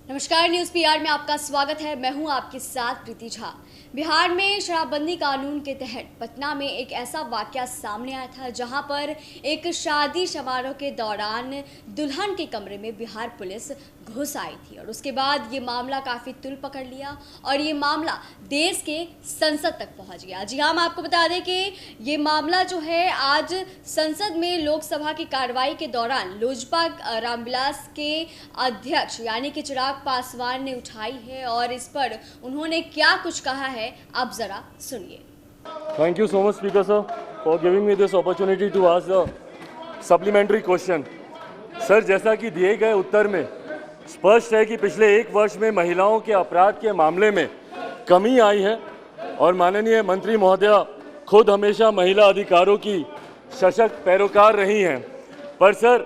नमस्कार, news PR में आपका स्वागत है। मैं हूं आपके साथ प्रीति झा। बिहार में शराबबंदी कानून के तहत पटना में एक ऐसा वाकया सामने आया था जहां पर एक शादी समारोह के दौरान दुल्हन के कमरे में बिहार पुलिस घुस आई थी और उसके बाद ये मामला काफ़ी तुल पकड़ लिया और ये मामला देश के संसद तक पहुंच गया। जी हाँ, मैं आपको बता दें कि ये मामला जो है आज संसद में लोकसभा की कार्रवाई के दौरान लोजपा रामविलास के अध्यक्ष यानी कि चिराग पासवान ने उठाई है और इस पर उन्होंने क्या कुछ कहा है आप जरा सुनिए। Thank you so much, Speaker sir, for giving me this opportunity to ask the supplementary question. Sir, जैसा कि दिए गए उत्तर में स्पष्ट है कि पिछले एक वर्ष में महिलाओं के अपराध के मामले में कमी आई है और माननीय मंत्री महोदया खुद हमेशा महिला अधिकारों की सशक्त पैरोकार रही हैं। पर सर,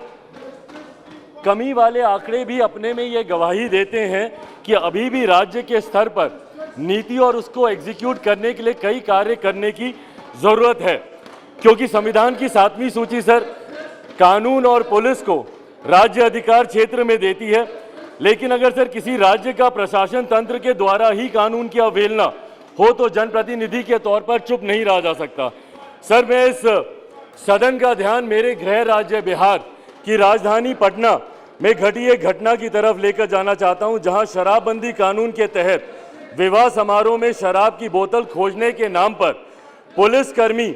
कमी वाले आंकड़े भी अपने में ये गवाही देते हैं कि अभी भी राज्य के स्तर पर नीति और उसको एग्जीक्यूट करने के लिए कई कार्य करने की ज़रूरत है, क्योंकि संविधान की 7वीं सूची सर कानून और पुलिस को राज्य अधिकार क्षेत्र में देती है, लेकिन अगर सर किसी राज्य का प्रशासन तंत्र के द्वारा ही कानून की अवहेलना हो तो जनप्रतिनिधि के तौर पर चुप नहीं रहा जा सकता। सर, मैं इस सदन का ध्यान मेरे गृह राज्य बिहार की राजधानी पटना में घटी एक घटना की तरफ लेकर जाना चाहता हूं, जहां शराबबंदी कानून के तहत विवाह समारोह में शराब की बोतल खोजने के नाम पर पुलिसकर्मी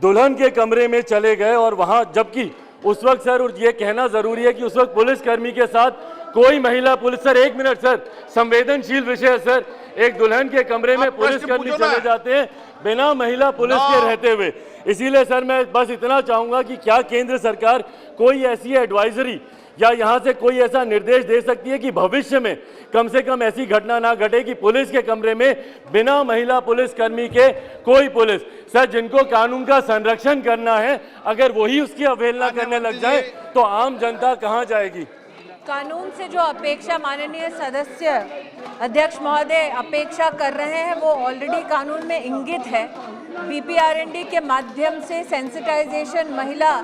दुल्हन के कमरे में चले गए और वहां, जबकि उस वक्त सर ये कहना जरूरी है कि उस वक्त पुलिसकर्मी के साथ कोई महिला पुलिस, सर एक मिनट सर, संवेदनशील विषय है सर, एक दुल्हन के कमरे में पुलिसकर्मी चले जाते हैं बिना महिला पुलिस के रहते हुए। इसीलिए सर मैं बस इतना चाहूंगा कि क्या केंद्र सरकार कोई ऐसी एडवाइजरी या यहाँ से कोई ऐसा निर्देश दे सकती है कि भविष्य में कम से कम ऐसी घटना ना घटे कि पुलिस के कमरे में बिना महिला पुलिसकर्मी के कोई पुलिस, सर जिनको कानून का संरक्षण करना है, अगर वही उसकी अवहेलना करने लग जाए तो आम जनता कहाँ जाएगी। कानून से जो अपेक्षा माननीय सदस्य अध्यक्ष महोदय अपेक्षा कर रहे हैं वो ऑलरेडी कानून में इंगित है। बीपीआरएनडी के माध्यम से सेंसिटाइजेशन महिला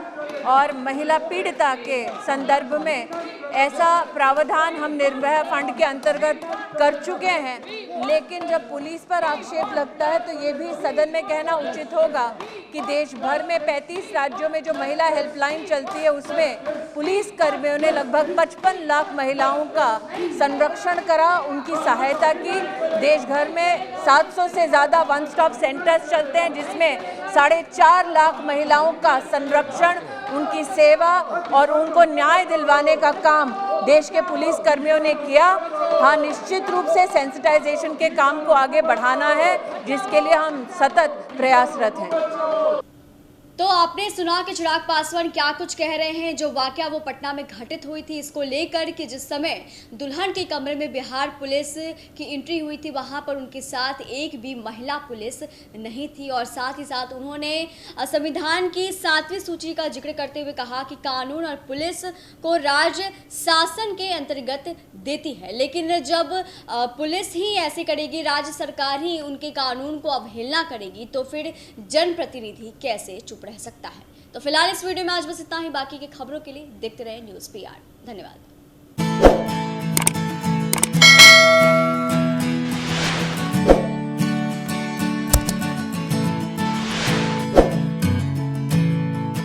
और महिला पीड़िता के संदर्भ में ऐसा प्रावधान हम निर्भया फंड के अंतर्गत कर चुके हैं, लेकिन जब पुलिस पर आक्षेप लगता है तो ये भी सदन में कहना उचित होगा कि देश भर में 35 राज्यों में जो महिला हेल्पलाइन चलती है उसमें पुलिस कर्मियों ने लगभग 55 लाख महिलाओं का संरक्षण करा, उनकी सहायता की। देश भर में 700 से ज़्यादा वन स्टॉप सेंटर्स चलते हैं जिसमें 4.5 लाख महिलाओं का संरक्षण, उनकी सेवा और उनको न्याय दिलवाने का काम देश के पुलिस कर्मियों ने किया। हाँ, निश्चित रूप से सेंसिटाइजेशन के काम को आगे बढ़ाना है, जिसके लिए हम सतत प्रयासरत हैं। तो आपने सुना कि चिराग पासवान क्या कुछ कह रहे हैं। जो वाकया वो पटना में घटित हुई थी इसको लेकर कि जिस समय दुल्हन के कमरे में बिहार पुलिस की एंट्री हुई थी वहां पर उनके साथ एक भी महिला पुलिस नहीं थी और साथ ही साथ उन्होंने संविधान की 7वीं सूची का जिक्र करते हुए कहा कि कानून और पुलिस को राज्य शासन के अंतर्गत देती है, लेकिन जब पुलिस ही ऐसे करेगी, राज्य सरकार ही उनके कानून को अवहेलना करेगी तो फिर जनप्रतिनिधि कैसे चुप रह सकता है। तो फिलहाल इस वीडियो में आज बस इतना ही। बाकी के खबरों के लिए देखते रहे न्यूज़ पीआर। धन्यवाद।